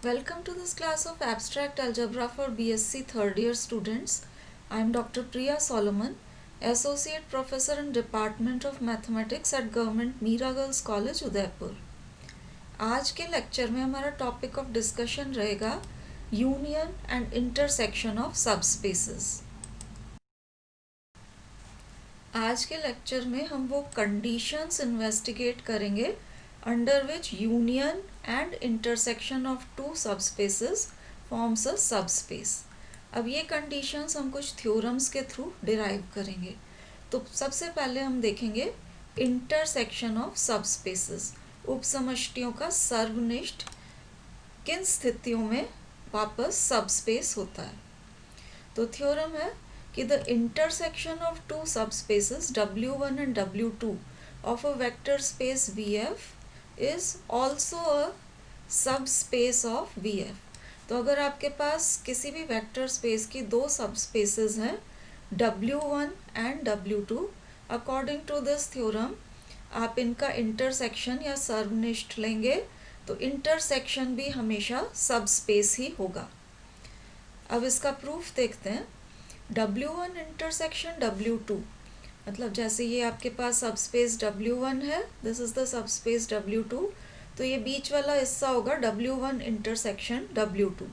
Welcome to this class of Abstract Algebra for BSc third year students. I am Dr. Priya Solomon, Associate Professor in Department of Mathematics at Government Mira Girls College, Udaipur. आज के lecture में हमारा topic of discussion रहेगा union and intersection of subspaces. आज के lecture में हम वो कंडीशंस इन्वेस्टिगेट करेंगे under which union and intersection of two subspaces forms a subspace। अब ये conditions हम कुछ theorems के थ्रू derive करेंगे। तो सबसे पहले हम देखेंगे intersection of subspaces, उपसमष्टियों का सर्वनिष्ठ किन स्थितियों में वापस subspace होता है। तो थ्योरम है कि the intersection of two subspaces W1 and W2 of a vector space VF is also a subspace of VF। तो अगर आपके पास किसी भी वेक्टर स्पेस की दो सबस्पेसेस हैं W1 and W2, according to this theorem आप इनका इंटरसेक्शन या सर्वनिष्ठ लेंगे तो इंटरसेक्शन भी हमेशा सबस्पेस ही होगा। अब इसका प्रूफ देखते हैं। W1 इंटरसेक्शन W2, मतलब जैसे ये आपके पास सबस्पेस W1 है, this is the subspace W2, तो ये बीच वाला हिस्सा होगा W1 इंटरसेक्शन W2।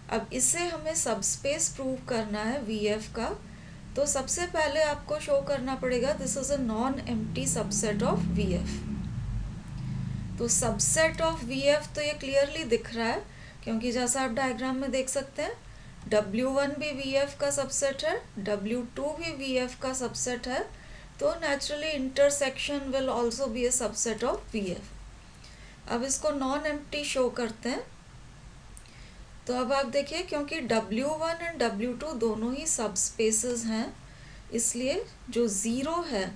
अब इसे हमें सबस्पेस प्रूव करना है VF का, तो सबसे पहले आपको शो करना पड़ेगा this is a non empty subset of VF। तो सबसेट ऑफ VF तो ये क्लियरली दिख रहा है, क्योंकि जैसा आप डायग्राम में देख सकते हैं W1 भी VF का सबसेट है, W2 भी VF का सबसेट है, तो naturally intersection will also be A subset of VF। अब इसको नॉन एम्प्टी शो करते हैं। तो अब आप देखिए, क्योंकि W1 एंड W2 दोनों ही सबस्पेसेस हैं, इसलिए जो ज़ीरो है,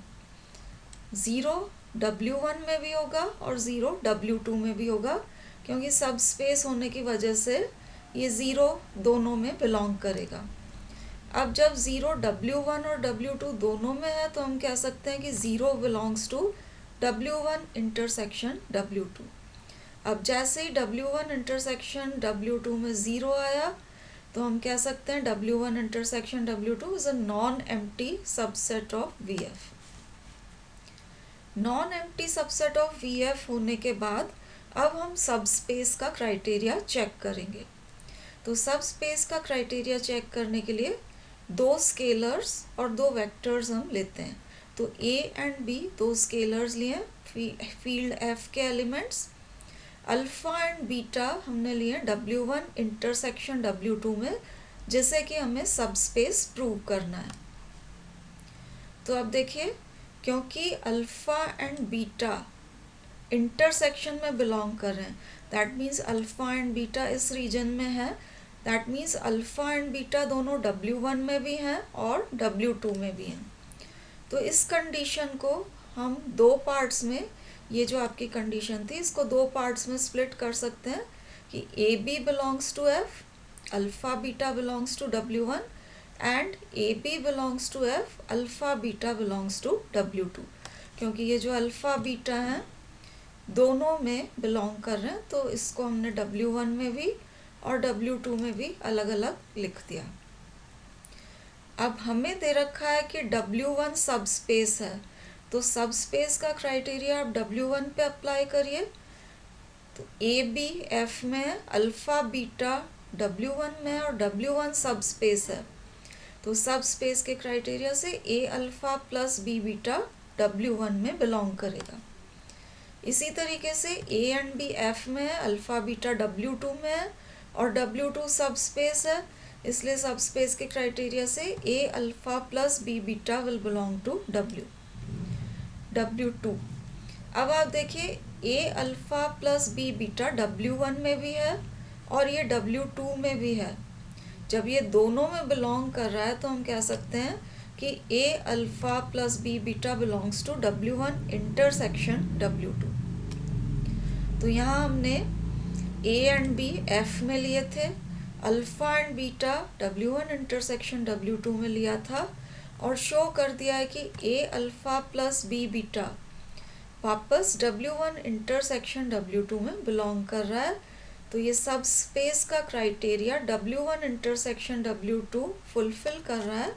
ज़ीरो W1 में भी होगा और ज़ीरो W2 में भी होगा, क्योंकि सबस्पेस होने की वजह से ये ज़ीरो दोनों में बिलोंग करेगा। अब जब ज़ीरो W1 और W2 दोनों में है तो हम कह सकते हैं कि zero belongs to W1 intersection W2। अब जैसे ही W1 इंटरसेक्शन W2 में ज़ीरो आया तो हम कह सकते हैं W1 intersection W2 is a non empty subset of VF। Non empty subset of VF होने के बाद अब हम सबस्पेस का क्राइटेरिया चेक करेंगे। तो सब स्पेस का क्राइटेरिया चेक करने के लिए दो स्केलर्स और दो वेक्टर्स हम लेते हैं। तो A एंड B दो स्केलर्स लिए, फील्ड F के एलिमेंट्स। अल्फ़ा एंड बीटा हमने लिए W1 इंटरसेक्शन W2 में, जिससे कि हमें सब स्पेस प्रूव करना है। तो अब देखिए, क्योंकि अल्फ़ा एंड बीटा इंटरसेक्शन में बिलोंग कर रहे हैं, that means alpha and beta इस रीजन में है, that means alpha and beta दोनों W1 में भी हैं और W2 में भी हैं। तो इस कंडीशन को हम दो पार्ट्स में, ये जो आपकी कंडीशन थी, इसको दो पार्ट्स में स्प्लिट कर सकते हैं कि AB belongs to F, alpha beta belongs to W1 and AB belongs to F, alpha beta belongs to W2। क्योंकि ये जो अल्फ़ा बीटा हैं दोनों में बिलोंग कर रहे हैं, तो इसको हमने W1 में भी और W2 में भी अलग अलग लिख दिया। अब हमें दे रखा है कि W1 सबस्पेस है, तो सबस्पेस का क्राइटेरिया आप W1 पे अप्लाई करिए। तो AB F में है, अल्फ़ा बीटा W1 में है और W1 सबस्पेस है, तो सबस्पेस के क्राइटेरिया से A alpha plus B beta W1 में बिलोंग करेगा। इसी तरीके से A एंड B F में है, अल्फ़ा बीटा W2 में है और W2 सबस्पेस है, इसलिए सबस्पेस के क्राइटेरिया से A alpha plus B beta will belong to W2। अब आप देखिए, A alpha plus B beta W1 में भी है और ये W2 में भी है। जब ये दोनों में बिलोंग कर रहा है तो हम कह सकते हैं कि A alpha plus B beta belongs to W1 intersection W2। तो यहाँ हमने A एंड B F में लिए थे, alpha and beta W1 intersection W2 में लिया था और शो कर दिया है कि A alpha plus B beta वापस W1 इंटरसेक्शन W2 में बिलोंग कर रहा है। तो ये सब स्पेस का criteria W1 intersection W2 fulfil कर रहा है,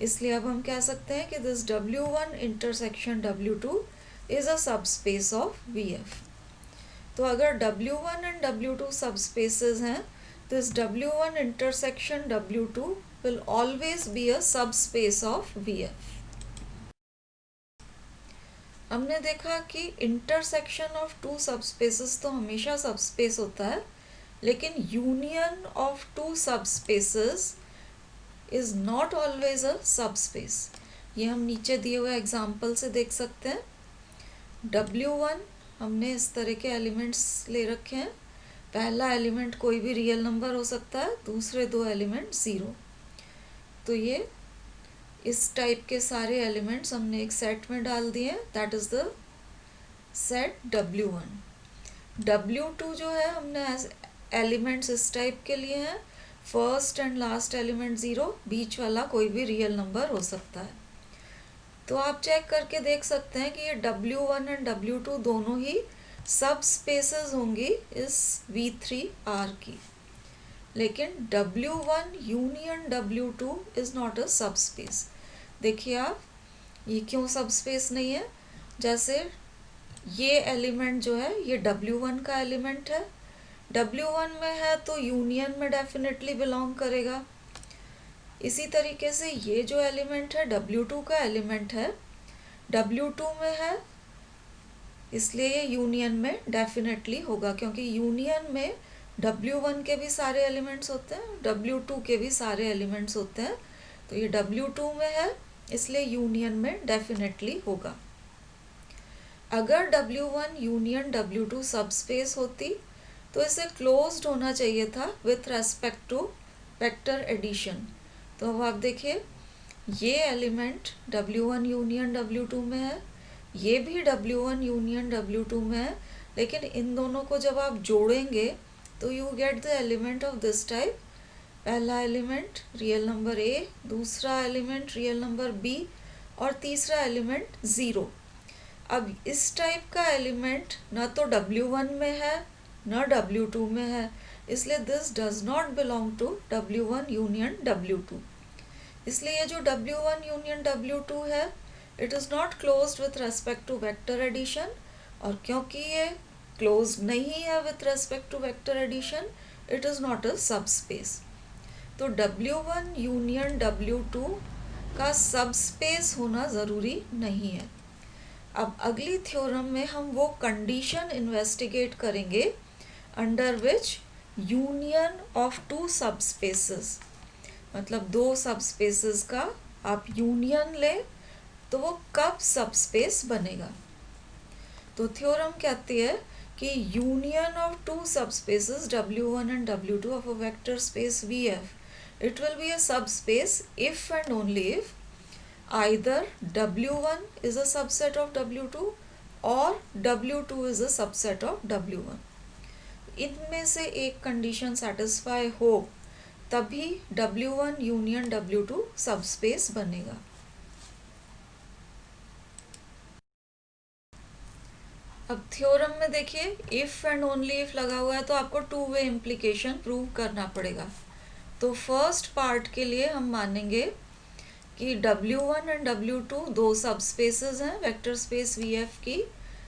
इसलिए अब हम कह सकते हैं कि this W1 intersection W2 is अ सब स्पेस ऑफ VF। तो अगर W1 एंड W2 सब स्पेसेस हैं, this W1 intersection W2 will always be a सब स्पेस ऑफ VF। हमने देखा कि इंटरसेक्शन ऑफ टू सबस्पेसेस तो हमेशा सबस्पेस होता है, लेकिन union of two subspaces is not always a subspace. ये हम नीचे दिए हुए एग्जांपल से देख सकते हैं। W1 हमने इस तरह के एलिमेंट्स ले रखे हैं। पहला एलिमेंट कोई भी रियल नंबर हो सकता है, दूसरे दो एलिमेंट ज़ीरो। तो ये इस टाइप के सारे एलिमेंट्स हमने एक सेट में डाल दिए, that is the set W1। W2 जो है हमने एलिमेंट्स इस टाइप के लिए हैं, first and last element zero, बीच वाला कोई भी रियल नंबर हो सकता है। तो आप चेक करके देख सकते हैं कि ये W1 एंड W2 दोनों ही सब स्पेसेस होंगी इस V3R की, लेकिन W1 union W2 is not a सब स्पेस। देखिए आप, ये क्यों सब स्पेस नहीं है? जैसे ये एलिमेंट जो है ये W1 का एलिमेंट है, W1 में है तो यूनियन में डेफिनेटली बिलोंग करेगा। इसी तरीके से ये जो एलिमेंट है W2 का एलिमेंट है, W2 में है, इसलिए ये यूनियन में डेफिनेटली होगा, क्योंकि यूनियन में W1 के भी सारे एलिमेंट्स होते हैं, W2 के भी सारे एलिमेंट्स होते हैं। तो ये W2 में है, इसलिए यूनियन में डेफिनेटली होगा। अगर W1 यूनियन W2 सबस्पेस होती तो इसे क्लोज्ड होना चाहिए था with respect to vector addition. तो अब आप देखिए, ये एलिमेंट W1 यूनियन W2 में है, ये भी W1 यूनियन W2 में है, लेकिन इन दोनों को जब आप जोड़ेंगे तो you get the element of this type. पहला एलिमेंट रियल नंबर A, दूसरा एलिमेंट रियल नंबर B और तीसरा एलिमेंट ज़ीरो। अब इस टाइप का एलिमेंट ना तो W1 में है ना W2 में है, इसलिए this does not belong to W1 union W2। इसलिए ये जो W1 यूनियन W2 है, it is not closed with respect to vector addition, और क्योंकि ये क्लोज्ड नहीं है with respect to vector addition, it is not a subspace. तो W1 यूनियन W2 का सब स्पेस होना ज़रूरी नहीं है। अब अगली थ्योरम में हम वो कंडीशन इन्वेस्टिगेट करेंगे under which union of two subspaces, मतलब दो सबस्पेसेस का आप यूनियन ले तो वो कब सबस्पेस बनेगा। तो थ्योरम कहती है कि union of two subspaces W1 and W2 of a vector space VF, it will be a subspace if and only if either W1 is a subset of W2 or W2 is a subset of W1। इनमें से एक condition satisfy हो तभी W1 union W2 subspace बनेगा। अब theorem में देखिए, if and only if लगा हुआ है तो आपको टू वे इम्प्लीकेशन प्रूव करना पड़ेगा। तो फर्स्ट पार्ट के लिए हम मानेंगे कि W1 एंड W2 दो सबस्पेसेस हैं वेक्टर स्पेस VF की,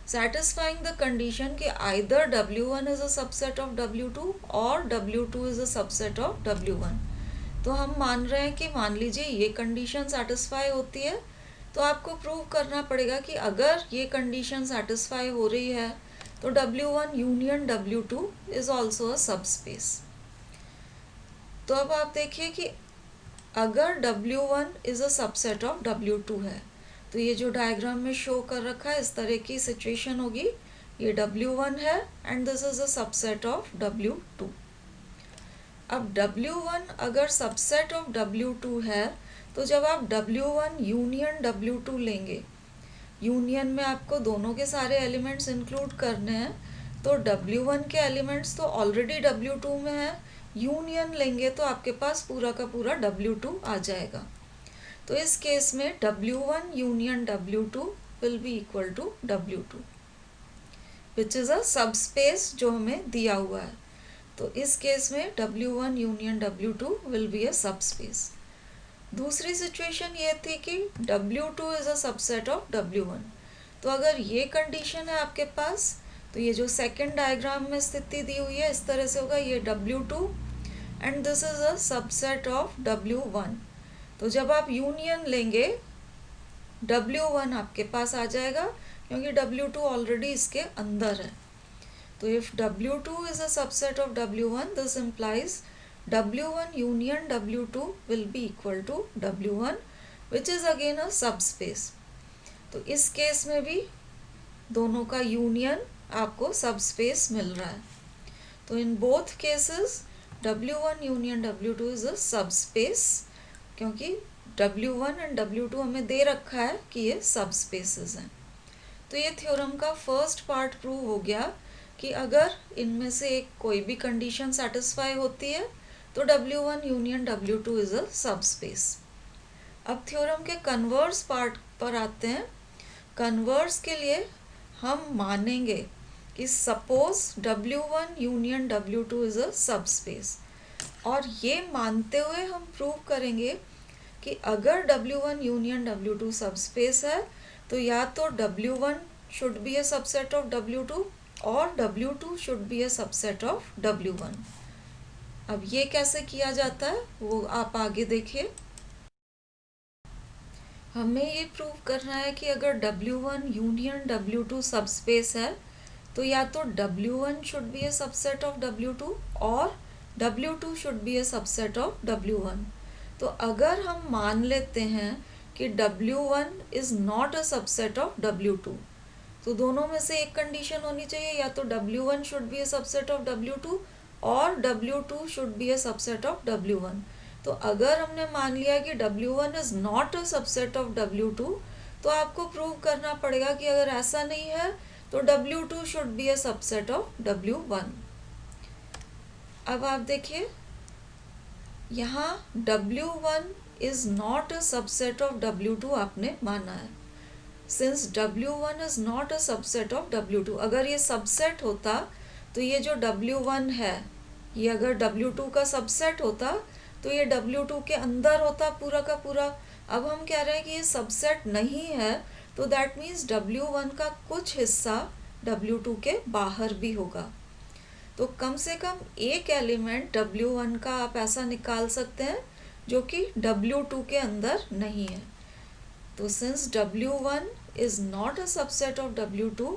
satisfying the condition कि either W1 is a subset of W2 और W2 is a subset of W1। तो हम मान रहे हैं कि मान लीजिए ये कंडीशन सेटिस्फाई होती है, तो आपको प्रूव करना पड़ेगा कि अगर ये कंडीशन सेटिस्फाई हो रही है तो W1 union W2 is also a subspace. तो अब आप देखिए कि अगर W1 is a subset of W2 है, तो ये जो डायग्राम में शो कर रखा है इस तरह की सिचुएशन होगी। ये W1 है and this is a subset of W2। अब W1 अगर सबसेट ऑफ W2 है, तो जब आप W1 यूनियन W2 लेंगे, यूनियन में आपको दोनों के सारे एलिमेंट्स इंक्लूड करने हैं, तो W1 के एलिमेंट्स तो ऑलरेडी W2 में है, यूनियन लेंगे तो आपके पास पूरा का पूरा W2 आ जाएगा। तो इस केस में W1 union W2 will be equal to W2 which is a subspace जो हमें दिया हुआ है। तो इस केस में W1 union W2 will be a subspace. दूसरी सिचुएशन ये थी कि W2 is a subset of W1। तो अगर ये कंडीशन है आपके पास, तो ये जो सेकंड डायग्राम में स्थिति दी हुई है इस तरह से होगा, ये W2 and this is a subset of W1। तो जब आप यूनियन लेंगे W1 आपके पास आ जाएगा, क्योंकि W2 ऑलरेडी इसके अंदर है। तो if W2 is a subset of W1, this implies W1 union W2 will be equal to W1, which is again a subspace। तो इस केस में भी दोनों का यूनियन आपको सबस्पेस मिल रहा है। तो in both cases W1 union W2 is a subspace, क्योंकि W1 एंड W2 हमें दे रखा है कि ये सबस्पेसेस हैं। तो ये थ्योरम का फर्स्ट पार्ट प्रूव हो गया कि अगर इनमें से एक कोई भी कंडीशन सेटिस्फाई होती है तो W1 union W2 is a subspace. अब थ्योरम के कन्वर्स पार्ट पर आते हैं। कन्वर्स के लिए हम मानेंगे कि suppose W1 union W2 is a subspace, और ये मानते हुए हम प्रूव करेंगे कि अगर W1 यूनियन W2 सबस्पेस है तो या तो W1 should be a subset of W2 और W2 should be a subset of W1। अब ये कैसे किया जाता है वो आप आगे देखिए। हमें ये प्रूव करना है कि अगर W1 यूनियन W2 सबस्पेस है तो या तो W1 should be a subset of W2 और W2 should be a subset of W1। तो अगर हम मान लेते हैं कि W1 is not a subset of W2, तो दोनों में से एक कंडीशन होनी चाहिए, या तो W1 should be a subset of W2 और W2 should be a subset of W1। तो अगर हमने मान लिया कि W1 is not a subset of W2, तो आपको प्रूव करना पड़ेगा कि अगर ऐसा नहीं है तो W2 should be a subset of W1। अब आप देखिए यहाँ W1 is not a subset of W2 आपने माना है। Since W1 is not a subset of W2, अगर ये सबसेट होता तो ये जो W1 है ये अगर W2 का सबसेट होता तो ये W2 के अंदर होता पूरा का पूरा। अब हम कह रहे हैं कि ये सबसेट नहीं है, तो दैट मीन्स W1 का कुछ हिस्सा W2 के बाहर भी होगा। तो कम से कम एक एलिमेंट W1 का आप ऐसा निकाल सकते हैं जो कि W2 के अंदर नहीं है। तो since W1 is not a subset of W2,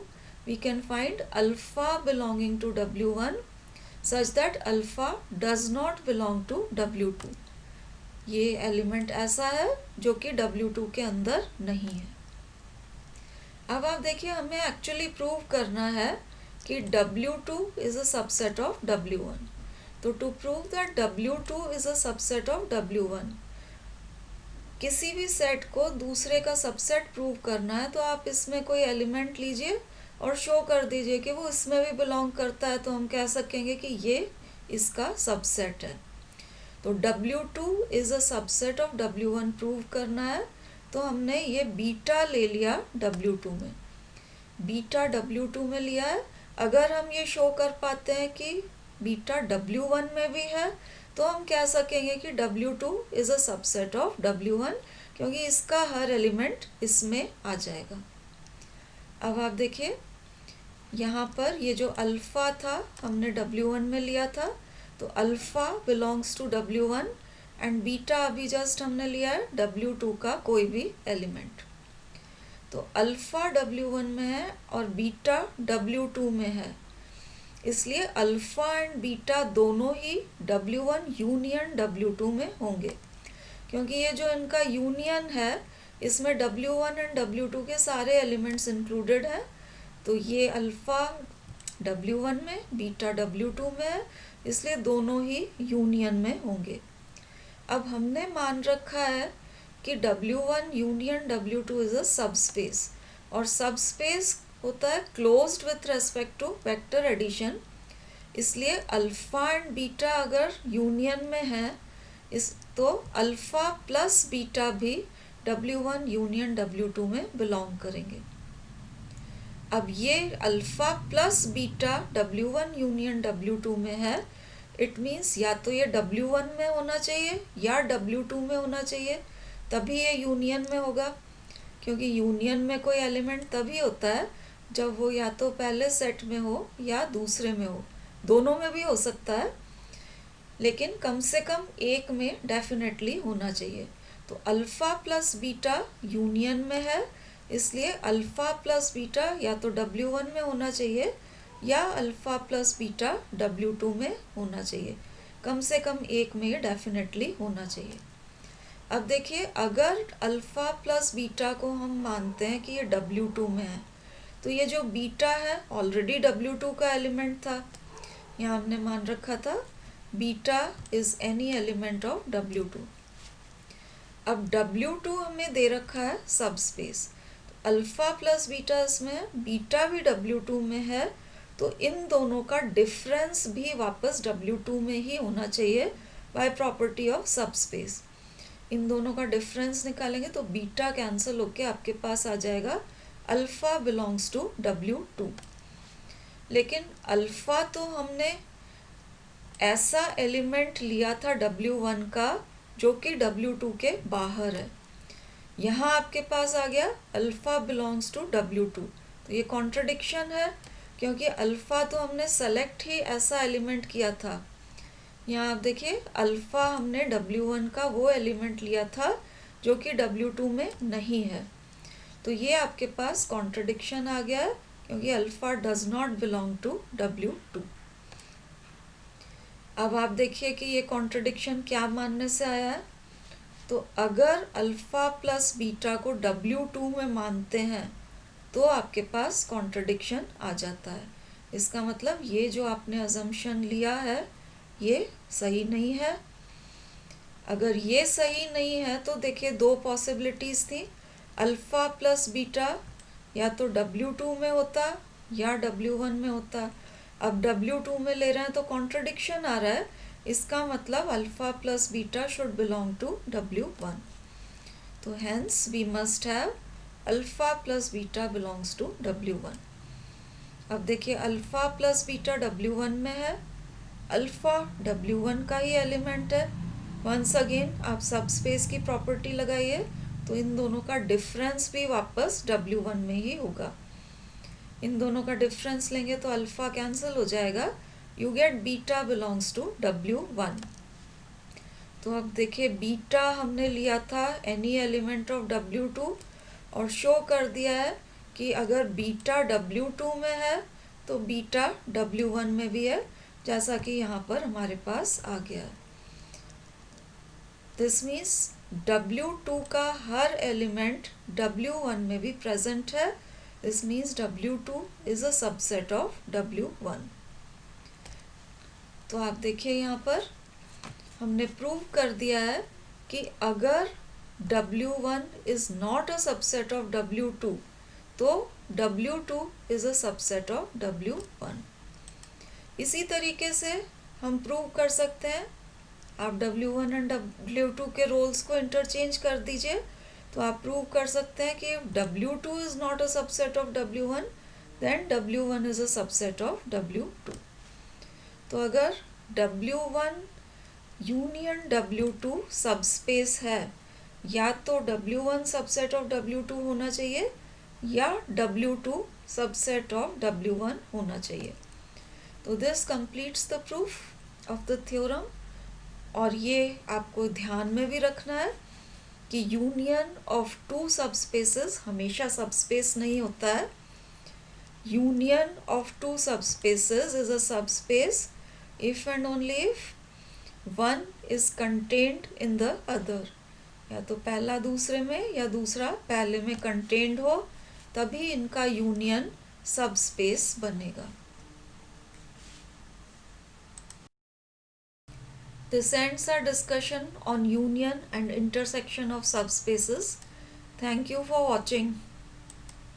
we can find alpha belonging to W1 such that alpha does not belong to W2। ये एलिमेंट ऐसा है जो कि W2 के अंदर नहीं है। अब आप देखिए हमें एक्चुअली प्रूव करना है कि W2 is a subset of W1। तो to prove that W2 is a subset of W1, किसी भी सेट को दूसरे का सबसेट प्रूव करना है तो आप इसमें कोई एलिमेंट लीजिए और शो कर दीजिए कि वो इसमें भी बिलोंग करता है, तो हम कह सकेंगे कि ये इसका सबसेट है। तो W2 is a subset of W1 prove करना है, तो हमने ये बीटा ले लिया W2 में, बीटा W2 में लिया है। अगर हम ये शो कर पाते हैं कि बीटा W1 में भी है तो हम कह सकेंगे कि W2 is a subset of W1, क्योंकि इसका हर एलिमेंट इसमें आ जाएगा। अब आप देखिए यहाँ पर ये जो अल्फ़ा था हमने W1 में लिया था, तो alpha belongs to W1 and beta अभी जस्ट हमने लिया है W2 का कोई भी एलिमेंट। तो अल्फ़ा W1 में है और बीटा W2 में है, इसलिए अल्फ़ा एंड बीटा दोनों ही W1 यूनियन W2 में होंगे, क्योंकि ये जो इनका यूनियन है इसमें W1 एंड W2 के सारे एलिमेंट्स इंक्लूडेड हैं। तो ये अल्फ़ा W1 में बीटा W2 में है, इसलिए दोनों ही यूनियन में होंगे। अब हमने मान रखा है कि W1 union W2 is a subspace, और सबस्पेस होता है closed with respect to vector addition, इसलिए अल्फ़ा एंड बीटा अगर यूनियन में है इस तो अल्फ़ा प्लस बीटा भी W1 यूनियन W2 में बिलोंग करेंगे। अब ये alpha plus beta W1 union W2 में है, इट मीन्स या तो ये W1 में होना चाहिए या W2 में होना चाहिए, तभी ये यूनियन में होगा। क्योंकि यूनियन में कोई एलिमेंट तभी होता है जब वो या तो पहले सेट में हो या दूसरे में हो, दोनों में भी हो सकता है, लेकिन कम से कम एक में डेफिनेटली होना चाहिए। तो अल्फ़ा प्लस बीटा यूनियन में है, इसलिए अल्फ़ा प्लस बीटा या तो W1 में होना चाहिए या अल्फ़ा प्लस बीटा W2 में होना चाहिए, कम से कम एक में डेफिनेटली होना चाहिए। अब देखिए, अगर अल्फ़ा प्लस बीटा को हम मानते हैं कि ये W2 में है, तो ये जो बीटा है ऑलरेडी W2 का एलिमेंट था, यहाँ हमने मान रखा था beta is any element of W2। अब W2 हमें दे रखा है सब स्पेस, तो अल्फ़ा प्लस बीटा इसमें, बीटा भी W2 में है, तो इन दोनों का डिफरेंस भी वापस W2 में ही होना चाहिए बाय प्रॉपर्टी ऑफ सब स्पेस। इन दोनों का डिफरेंस निकालेंगे तो बीटा कैंसिल होके आपके पास आ जाएगा अल्फ़ा बिलोंग्स टू W2। लेकिन अल्फ़ा तो हमने ऐसा एलिमेंट लिया था W1 का जो कि W2 के बाहर है, यहाँ आपके पास आ गया अल्फ़ा बिलोंग्स टू W2, तो ये कॉन्ट्रडिक्शन है, क्योंकि अल्फ़ा तो हमने सेलेक्ट ही ऐसा एलिमेंट किया था। यहाँ आप देखिए, अल्फ़ा हमने W1 का वो एलिमेंट लिया था जो कि W2 में नहीं है, तो ये आपके पास कॉन्ट्रडिक्शन आ गया है, क्योंकि alpha does not belong to W2। अब आप देखिए कि ये कॉन्ट्रडिक्शन क्या मानने से आया है। तो अगर अल्फ़ा प्लस बीटा को W2 में मानते हैं तो आपके पास कॉन्ट्रडिक्शन आ जाता है। इसका मतलब ये जो आपने अजम्पशन लिया है ये सही नहीं है। अगर ये सही नहीं है तो देखिए, दो पॉसिबिलिटीज़ थी, अल्फ़ा प्लस बीटा या तो W2 में होता या W1 में होता। अब W2 में ले रहे हैं तो कॉन्ट्रडिक्शन आ रहा है, इसका मतलब alpha plus beta should belong to W1, तो hence we must have alpha plus beta belongs to W1। अब देखिए, अल्फ़ा प्लस बीटा W1 में है, अल्फ़ा W1 का ही एलिमेंट है। वंस अगेन आप सब स्पेस की प्रॉपर्टी लगाइए तो इन दोनों का डिफरेंस भी वापस W1 में ही होगा। इन दोनों का डिफरेंस लेंगे तो अल्फ़ा कैंसिल हो जाएगा, you get beta belongs to W1। तो अब देखिए, बीटा हमने लिया था एनी एलिमेंट ऑफ W2 और शो कर दिया है कि अगर बीटा W2 में है तो बीटा W1 में भी है, जैसा कि यहाँ पर हमारे पास आ गया है। दिस मीन्स W2 का हर एलिमेंट W1 में भी प्रेजेंट है। This means W2 is a subset of W1। तो आप देखिए, यहाँ पर हमने प्रूव कर दिया है कि अगर W1 is not a subset of W2 तो W2 is a subset of W1। इसी तरीके से हम प्रूव कर सकते हैं, आप W1 एंड W2 के रोल्स को इंटरचेंज कर दीजिए, तो आप प्रूव कर सकते हैं कि W2 is not a subset of W1 then W1 is a subset of W2। तो अगर W1 यूनियन W2 सबस्पेस है, या तो W1 सबसेट ऑफ W2 होना चाहिए या W2 सबसेट ऑफ W1 होना चाहिए। तो this completes the proof of the theorem. और ये आपको ध्यान में भी रखना है कि यूनियन ऑफ टू सबस्पेसेस हमेशा सबस्पेस नहीं होता है। Union of two subspaces is a subspace if and only if one is contained in the other, या तो पहला दूसरे में या दूसरा पहले में कंटेन्ड हो, तभी इनका यूनियन सबस्पेस बनेगा। This ends our discussion on union and intersection of subspaces. Thank you for watching.